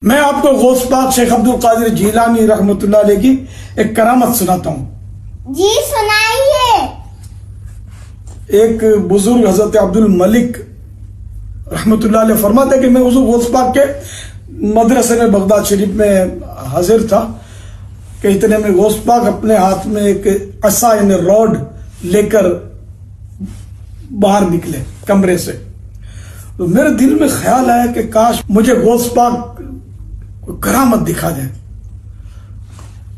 میں آپ کو غوث پاک شیخ عبد القادر جیلانی رحمۃ اللہ علیہ کی ایک کرامت سناتا ہوں۔ جی سنائیے۔ ایک بزرگ حضرت عبد الملک رحمۃ اللہ علیہ فرماتے کہ میں حضور غوث پاک کے مدرسے میں بغداد شریف میں حاضر تھا کہ اتنے میں غوث پاک اپنے ہاتھ میں ایک عصا یعنی راڈ لے کر باہر نکلے کمرے سے۔ تو میرے دل میں خیال آیا کہ کاش مجھے غوث پاک کرامت دکھا دیں۔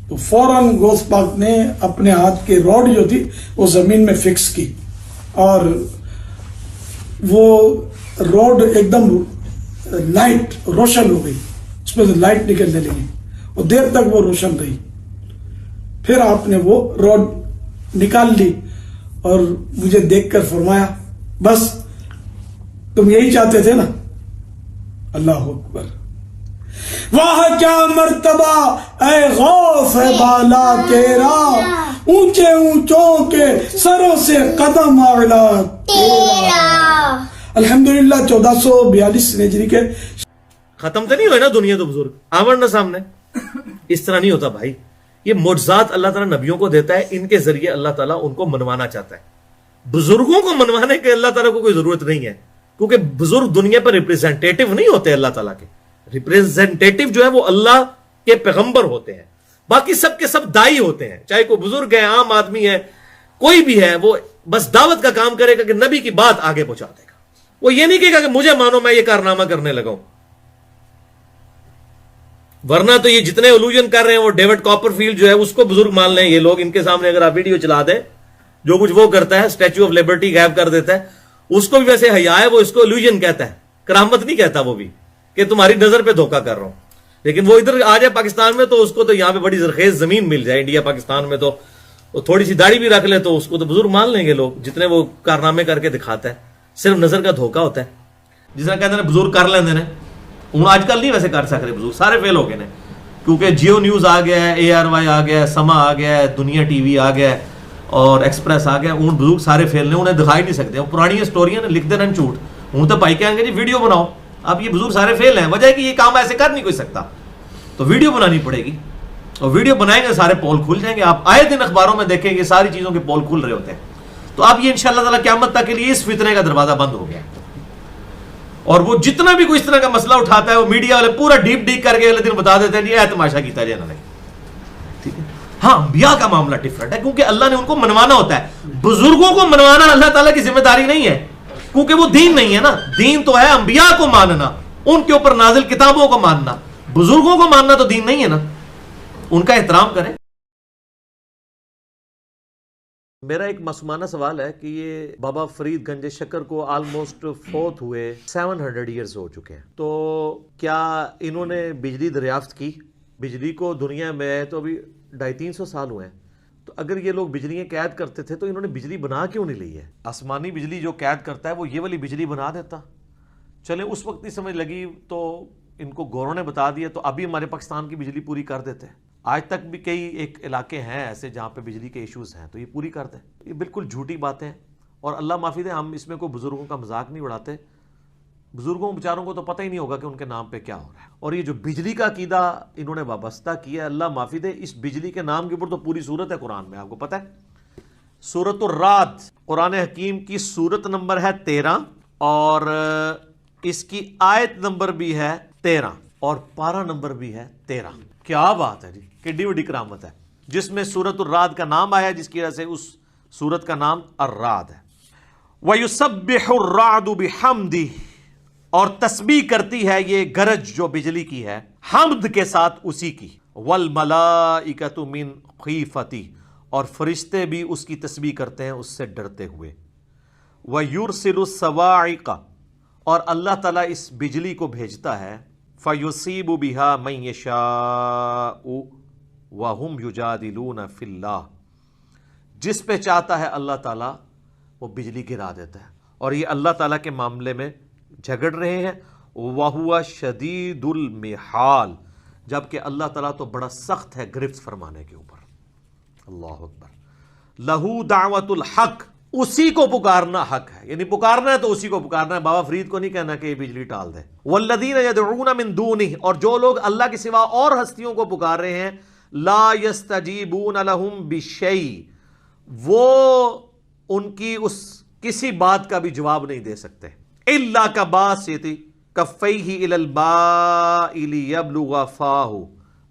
تو فوراً غوث پاک نے اپنے ہاتھ کی راڈ جو تھی وہ زمین میں فکس کی اور وہ راڈ ایک دم لائٹ روشن ہو گئی، اس میں سے لائٹ نکلنے لگی اور دیر تک وہ روشن رہی۔ پھر آپ نے وہ راڈ نکال لی اور مجھے دیکھ کر فرمایا بس تم یہی چاہتے تھے نا؟ اللہ اکبر، واہ کیا مرتبہ اے غوث بالا تیرا، اونچے اونچوں کے سروں سے قدم اعلیٰ تیرا۔ الحمدللہ 1442 ہجری کے ختم تو نہیں ہوئے نا دنیا تو بزرگ آور نا سامنے، اس طرح نہیں ہوتا بھائی۔ یہ معجزات اللہ تعالیٰ نبیوں کو دیتا ہے، ان کے ذریعے اللہ تعالیٰ ان کو منوانا چاہتا ہے۔ بزرگوں کو منوانے کے اللہ تعالیٰ کو کوئی ضرورت نہیں ہے، کیونکہ بزرگ دنیا پر ریپریزنٹیٹیو نہیں ہوتے اللہ تعالیٰ کے۔ ریپریزنٹیٹیو جو ہے وہ اللہ کے پیغمبر ہوتے ہیں، باقی سب کے سب دائی ہوتے ہیں، چاہے کوئی بزرگ ہے، عام آدمی ہے، کوئی بھی ہے، وہ بس دعوت کا کام کرے گا کہ نبی کی بات آگے پہنچا دے گا۔ وہ یہ نہیں کہے گا کہ مجھے مانو میں یہ کارنامہ کرنے لگا ہوں۔ ورنہ تو یہ جتنے الوژن کر رہے ہیں وہ ڈیوڈ کاپر فیلڈ جو ہے اس کو بزرگ مان لیں یہ لوگ، ان کے سامنے اگر آپ ویڈیو چلا دیں جو کچھ وہ کرتا ہے، اسٹیچو آف لبرٹی غائب کر دیتا ہے، اس کو بھی ویسے حیا ہے، وہ اس کو الوژن کہتا ہے، کرامت نہیں کہتا وہ بھی، کہ تمہاری نظر پہ دھوکہ کر رہا ہوں۔ لیکن وہ ادھر آ جائے پاکستان میں تو اس کو تو یہاں پہ بڑی زرخیز زمین مل جائے، انڈیا پاکستان میں تو وہ تھوڑی سی داڑھی بھی رکھ لے تو اس کو تو بزرگ مان لیں گے لوگ، جتنے وہ کارنامے کر کے دکھاتا ہے، صرف نظر کا دھوکہ ہوتا ہے۔ جس طرح کہتے ہیں بزرگ کر لیندے نے، ہوں آج کل نہیں ویسے کر سک رہے بزرگ، سارے فیل ہو گئے ہیں، کیونکہ جیو نیوز آ گیا ہے، ARY آ گیا ہے، سما آ گیا ہے، دنیا ٹی وی آ گیا ہے اور ایکسپریس آ گیا ہے۔ ان بزرگ سارے فیل نے، انہیں دکھائی نہیں سکتے، وہ پرانی اسٹوریاں لکھ دے رہے جھوٹ۔ ہوں تو بھائی کہیں گے جی ویڈیو بناؤ، اب یہ بزرگ سارے فیل ہیں، وجہ ہے کہ یہ کام ایسے کر نہیں کوئی سکتا، تو ویڈیو بنانی پڑے گی، اور ویڈیو بنائیں گے سارے پول کھل جائیں گے۔ آپ آئے دن اخباروں میں دیکھیں گے ساری چیزوں کے پول کھل رہے ہوتے ہیں۔ تو اب یہ انشاءاللہ تعالیٰ قیامت تک کے لیے اس فتنے کا دروازہ بند ہو گیا، اور وہ جتنا بھی کوئی اس طرح کا مسئلہ اٹھاتا ہے وہ میڈیا والے پورا ڈیپ کر کے اگلے دن بتا دیتے ہیں جی تماشا کیتا جی انہوں نے، ٹھیک ہے۔ ہاں انبیاء کا معاملہ ڈفرنٹ ہے، کیونکہ اللہ نے ان کو منوانا ہوتا ہے، بزرگوں کو منوانا اللہ تعالیٰ کی ذمہ داری نہیں ہے، کیونکہ وہ دین نہیں ہے نا۔ دین تو ہے انبیاء کو ماننا، ان کے اوپر نازل کتابوں کو ماننا، بزرگوں کو ماننا تو دین نہیں ہے نا، ان کا احترام کریں۔ میرا ایک معصومانہ سوال ہے کہ یہ بابا فرید گنج شکر کو آلموسٹ فوت ہوئے 700 ایئرز ہو چکے ہیں، تو کیا انہوں نے بجلی دریافت کی؟ بجلی کو دنیا میں تو ابھی 250-300 سال ہوئے ہیں، تو اگر یہ لوگ بجلیاں قید کرتے تھے تو انہوں نے بجلی بنا کیوں نہیں لی ہے؟ آسمانی بجلی جو قید کرتا ہے وہ یہ والی بجلی بنا دیتا۔ چلے اس وقت نہیں سمجھ لگی تو ان کو گوروں نے بتا دیا، تو ابھی ہمارے پاکستان کی بجلی پوری کر دیتے ہیں۔ آج تک بھی کئی ایک علاقے ہیں ایسے جہاں پہ بجلی کے ایشوز ہیں، تو یہ پوری کر دیں۔ یہ بالکل جھوٹی باتیں ہیں، اور اللہ معافی دے ہم اس میں کوئی بزرگوں کا مذاق نہیں اڑاتے۔ بزرگوں بیچاروں کو تو پتہ ہی نہیں ہوگا کہ ان کے نام پہ کیا ہو رہا ہے، اور یہ جو بجلی کا عقیدہ انہوں نے وابستہ کیا ہے، اللہ معافی دے، اس بجلی کے نام کے اوپر تو پوری سورت ہے قرآن میں، آپ کو پتہ ہے سورۃ الرعد قرآن حکیم کی سورت نمبر ہے 13، اور اس کی آیت نمبر بھی ہے 13، اور پارہ نمبر بھی ہے 13۔ کیا بات ہے جی، کڈی بڑی کرامت ہے، جس میں سورۃ الرعد کا نام آیا، جس کی وجہ سے اس سورت کا نام الرعد ہے۔ وَيُسَبِّحُ الرَّعْدُ بِحَمْدِهِ، اور تسبیح کرتی ہے یہ گرج جو بجلی کی ہے حمد کے ساتھ اسی کی، وَالْمَلَائِكَةُ مِنْ خِيفَتِهِ، اور فرشتے بھی اس کی تسبیح کرتے ہیں اس سے ڈرتے ہوئے۔ وَيُرْسِلُ الصَّوَاعِقَ، اور اللہ تعالیٰ اس بجلی کو بھیجتا ہے، فَيُصِيبُ بِهَا مَن يَشَاءُ وَهُمْ يُجَادِلُونَ فِي اللَّهِ، جس پہ چاہتا ہے اللہ تعالیٰ وہ بجلی گرا دیتا ہے، اور یہ اللہ تعالیٰ کے معاملے میں جھگڑ رہے ہیں۔ وَهُوَ شَدِيدُ الْمِحَالِ، جبکہ اللہ تعالیٰ تو بڑا سخت ہے گرفت فرمانے کے اوپر۔ اللہ اکبر۔ لَهُ دَعْوَةُ الْحَقِّ، اسی کو پکارنا حق ہے، یعنی پکارنا ہے تو اسی کو پکارنا ہے، بابا فرید کو نہیں کہنا کہ یہ بجلی ٹال دے۔ والذین یدعون من دونہ، اور جو لوگ اللہ کے سوا اور ہستیوں کو پکار رہے ہیں، لا یستجیبون لہم بشیء، وہ ان کی اس کسی بات کا بھی جواب نہیں دے سکتے، الا کباسط کفیہ الی الباء لیبلغ فاہ،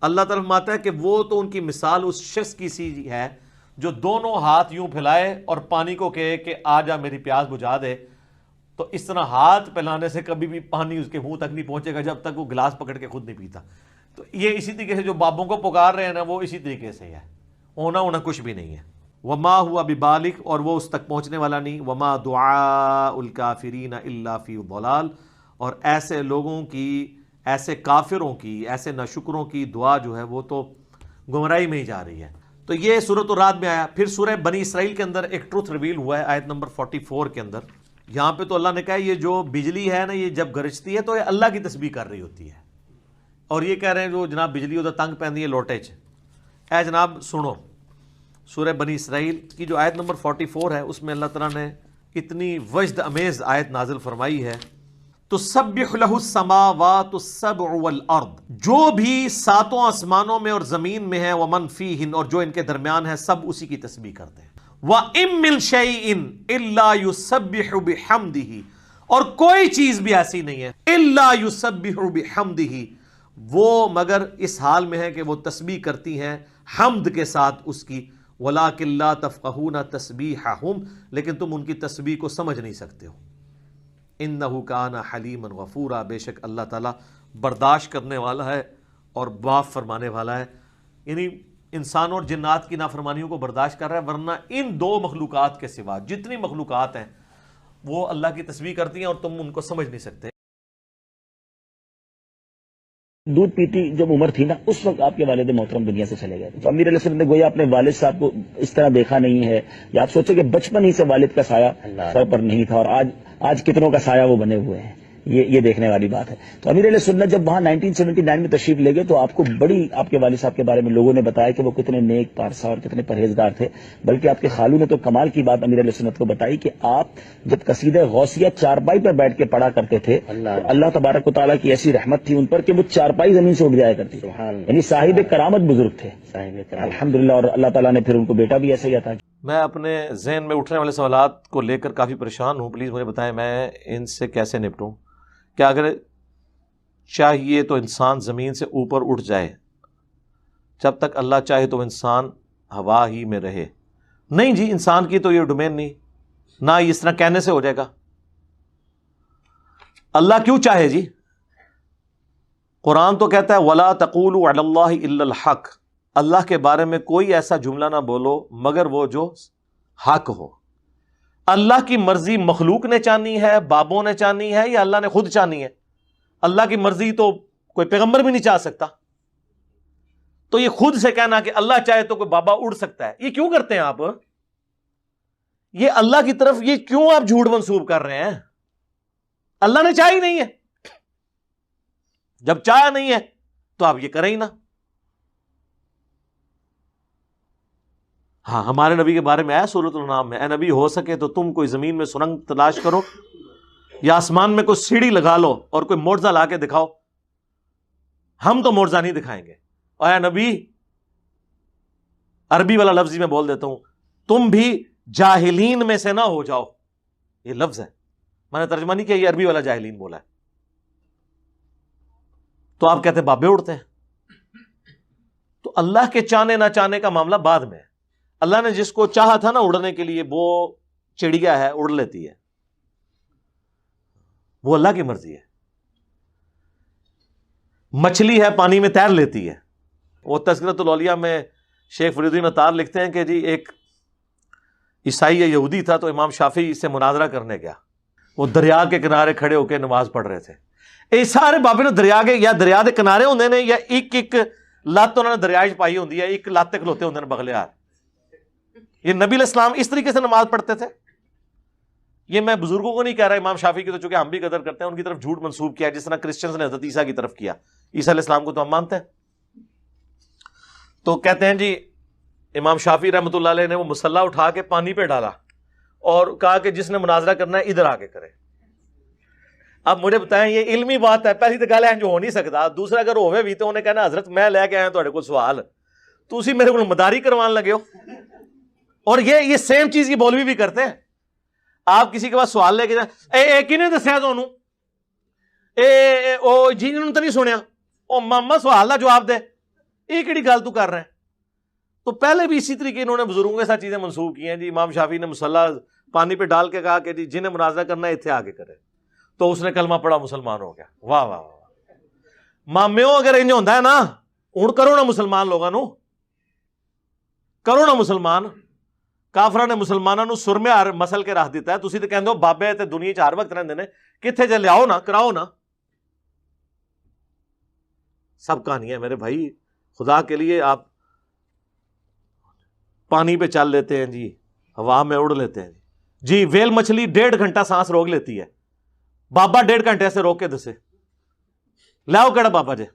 اللہ تعالیٰ فرماتا ہے کہ وہ تو ان کی مثال اس شخص کی سی ہے جو دونوں ہاتھ یوں پھیلائے اور پانی کو کہے کہ آ جا میری پیاس بجھا دے، تو اس طرح ہاتھ پھیلانے سے کبھی بھی پانی اس کے منہ تک نہیں پہنچے گا جب تک وہ گلاس پکڑ کے خود نہیں پیتا۔ تو یہ اسی طریقے سے جو بابوں کو پکار رہے ہیں نا، وہ اسی طریقے سے ہے، ہونا کچھ بھی نہیں ہے۔ وما ہوا ببالغ، اور وہ اس تک پہنچنے والا نہیں، وما دعاء الکافرین الا فی ضلال، اور ایسے لوگوں کی، ایسے کافروں کی، ایسے ناشکروں کی دعا جو ہے وہ تو گمراہی میں ہی جا رہی ہے۔ تو یہ سورۃ الرعد میں آیا۔ پھر سورہ بنی اسرائیل کے اندر ایک ٹروتھ ریویل ہوا ہے آیت نمبر 44 کے اندر، یہاں پہ تو اللہ نے کہا یہ جو بجلی ہے نا، یہ جب گرجتی ہے تو یہ اللہ کی تسبیح کر رہی ہوتی ہے، اور یہ کہہ رہے ہیں جو جناب بجلی ادھر تنگ پہنی ہے لوٹے چ۔ اے جناب سنو، سورہ بنی اسرائیل کی جو آیت نمبر 44 ہے، اس میں اللہ تعالیٰ نے اتنی وجد امیز آیت نازل فرمائی ہے، تسبح لہ السماوات السبع والارض، جو بھی ساتوں آسمانوں میں اور زمین میں ہے، ومن فیہن، اور جو ان کے درمیان ہے، سب اسی کی تسبیح کرتے ہیں۔ وَإِن مِّن شَيْءٍ إِلَّا يُسَبِّحُ بِحَمْدِهِ، اور کوئی چیز بھی ایسی نہیں ہے، إِلَّا يُسَبِّحُ بِحَمْدِهِ، وہ مگر اس حال میں ہے کہ وہ تسبیح کرتی ہیں حمد کے ساتھ اس کی، وَلَٰكِن لَّا تَفْقَهُونَ تَسْبِيحَهُمْ، لیکن تم ان کی تسبیح کو سمجھ نہیں سکتے ہو۔ انہ کان حلیما غفورا، بے شک اللہ تعالیٰ برداشت کرنے والا ہے اور معاف فرمانے والا ہے، یعنی انسانوں اور جنات کی نافرمانیوں کو برداشت کر رہا ہے، ورنہ ان دو مخلوقات کے سوا جتنی مخلوقات ہیں وہ اللہ کی تسبیح کرتی ہیں اور تم ان کو سمجھ نہیں سکتے۔ دودھ پیتی جب عمر تھی نا، اس وقت آپ کے والد محترم دنیا سے چلے گئے، تو امیر علیہ السلام نے گویا اپنے والد صاحب کو اس طرح دیکھا نہیں ہے، یا آپ سوچیں کہ بچپن ہی سے والد کا سایہ سر پر نہیں تھا، اور آج کتنوں کا سایہ وہ بنے ہوئے ہیں، یہ دیکھنے والی بات ہے۔ تو امیر علیہ سنت جب وہاں 1979 میں تشریف لے گئے تو آپ کو بڑی آپ کے والد صاحب کے بارے میں لوگوں نے بتایا کہ وہ کتنے نیک پارسا اور کتنے پرہیزگار تھے، بلکہ آپ کے خالو نے تو کمال کی بات امیر علیہ سنت کو بتائی کہ آپ جب قصیدہ غوثیہ چارپائی پر بیٹھ کے پڑھا کرتے تھے، اللہ تبارک و تعالیٰ کی ایسی رحمت تھی ان پر کہ وہ چارپائی زمین سے اٹھ جایا کرتی، یعنی صاحب کرامت بزرگ تھے الحمدللہ، اور اللہ تعالیٰ نے پھر ان کو بیٹا بھی ایسے ہی عطا کیا۔ میں اپنے ذہن میں اٹھنے والے سوالات کو لے کر کافی پریشان ہوں، پلیز مجھے بتائیں میں ان سے کیسے نپٹوں؟ کہ اگر چاہیے تو انسان زمین سے اوپر اٹھ جائے، جب تک اللہ چاہے تو انسان ہوا ہی میں رہے؟ نہیں جی، انسان کی تو یہ ڈومین نہیں، نہ اس طرح کہنے سے ہو جائے گا۔ اللہ کیوں چاہے جی؟ قرآن تو کہتا ہے وَلَا تَقُولُوا عَلَى اللَّهِ إِلَّا الْحَقِّ، اللہ کے بارے میں کوئی ایسا جملہ نہ بولو مگر وہ جو حق ہو۔ اللہ کی مرضی مخلوق نے چانی ہے، بابوں نے چانی ہے، یا اللہ نے خود چانی ہے؟ اللہ کی مرضی تو کوئی پیغمبر بھی نہیں چاہ سکتا، تو یہ خود سے کہنا کہ اللہ چاہے تو کوئی بابا اڑ سکتا ہے، یہ کیوں کرتے ہیں آپ؟ یہ اللہ کی طرف یہ کیوں آپ جھوٹ منسوب کر رہے ہیں؟ اللہ نے چاہا ہی نہیں ہے، جب چاہا نہیں ہے تو آپ یہ کریں ہی نہ۔ ہاں، ہمارے نبی کے بارے میں آیا سورۃ الانعام میں، اے نبی ہو سکے تو تم کوئی زمین میں سرنگ تلاش کرو یا آسمان میں کوئی سیڑھی لگا لو اور کوئی معجزہ لا کے دکھاؤ، ہم تو معجزہ نہیں دکھائیں گے۔ اور اے نبی، عربی والا لفظ ہی میں بول دیتا ہوں، تم بھی جاہلین میں سے نہ ہو جاؤ، یہ لفظ ہے، میں نے ترجمہ نہیں کیا، یہ عربی والا جاہلین بولا ہے۔ تو آپ کہتے ہیں بابے اڑتے ہیں، تو اللہ کے چاہنے نہ چاہنے کا معاملہ بعد میں ہے۔ اللہ نے جس کو چاہا تھا نا اڑنے کے لیے، وہ چڑیا ہے، اڑ لیتی ہے، وہ اللہ کی مرضی ہے۔ مچھلی ہے، پانی میں تیر لیتی ہے۔ وہ تذکرۃ الاولیاء میں شیخ فرید الدین عطار لکھتے ہیں کہ جی ایک عیسائی یا یہودی تھا تو امام شافعی سے مناظرہ کرنے گیا، وہ دریا کے کنارے کھڑے ہو کے نماز پڑھ رہے تھے۔ یہ سارے بابے نے دریا کے یا دریا کے کنارے ہوندے نے، یا ایک لت انہوں نے دریا پائی ہوندی ہے، ایک لت کھلوتے ہوندے نے بغلے ہاتھ۔ یہ نبی علیہ السلام اس طریقے سے نماز پڑھتے تھے؟ یہ میں بزرگوں کو نہیں کہہ رہا، امام شافعی کی تو چونکہ ہم بھی قدر کرتے ہیں، ان کی طرف جھوٹ منسوب کیا جس طرح کرسچنز نے حضرت عیسیٰ کی طرف کیا۔ عیسیٰ علیہ السلام کو تو ہم مانتے ہیں۔ تو کہتے ہیں جی امام شافعی رحمۃ اللہ علیہ نے وہ مصلی اٹھا کے پانی پہ ڈالا اور کہا کہ جس نے مناظرہ کرنا ہے ادھر آ کے کرے. اب مجھے بتائیں یہ علمی بات ہے, پہلی تو گل ہے جو ہو نہیں سکتا, دوسرا اگر ہوئے بھی تو انہیں کہنا حضرت میں لے کے آیا تھوڑے کو سوال, تو اسی میرے کو مداری کروان لگے ہو. اور یہ سیم چیز کی مولوی بھی کرتے ہیں. آپ کسی کے پاس سوال لے کے جائیں, کنے دسیا تھانوں, جی انہوں نے تو نہیں سنیا, او ماما سوال دا جواب دے, یہ کیڑی گل تو کر رہے ہیں. تو پہلے بھی اسی طریقے انہوں نے بزرگوں کے ساتھ چیزیں منسوخ کی ہیں جی. امام شافعی نے مصلی پانی پہ ڈال کے کہا کہ جی جنہیں مناظرہ کرنا ہے اتنے آگے کرے, تو اس نے کلمہ پڑھا مسلمان ہو گیا. واہ واہ واہ. مامیوں اگر انج ہوتا ہے نا, ہوں کرو نا مسلمان لوگوں نو, کرو نا مسلمان. کافرہ نے مسلمانوں سرمے ہر مسل کے رکھ دیتا ہے, تسی تو کہندے ہو بابے تے دنیا چ ہر وقت رہندے نے, کتھے جے لیاؤ نا, کراؤ نا. سب کہانی ہے میرے بھائی, خدا کے لیے آپ پانی پہ چل لیتے ہیں جی, ہوا میں اڑ لیتے ہیں جی. ویل مچھلی 1.5 گھنٹہ سانس روک لیتی ہے, بابا 1.5 گھنٹے سے روک کے دسے, لاؤ کیڑا بابا جے.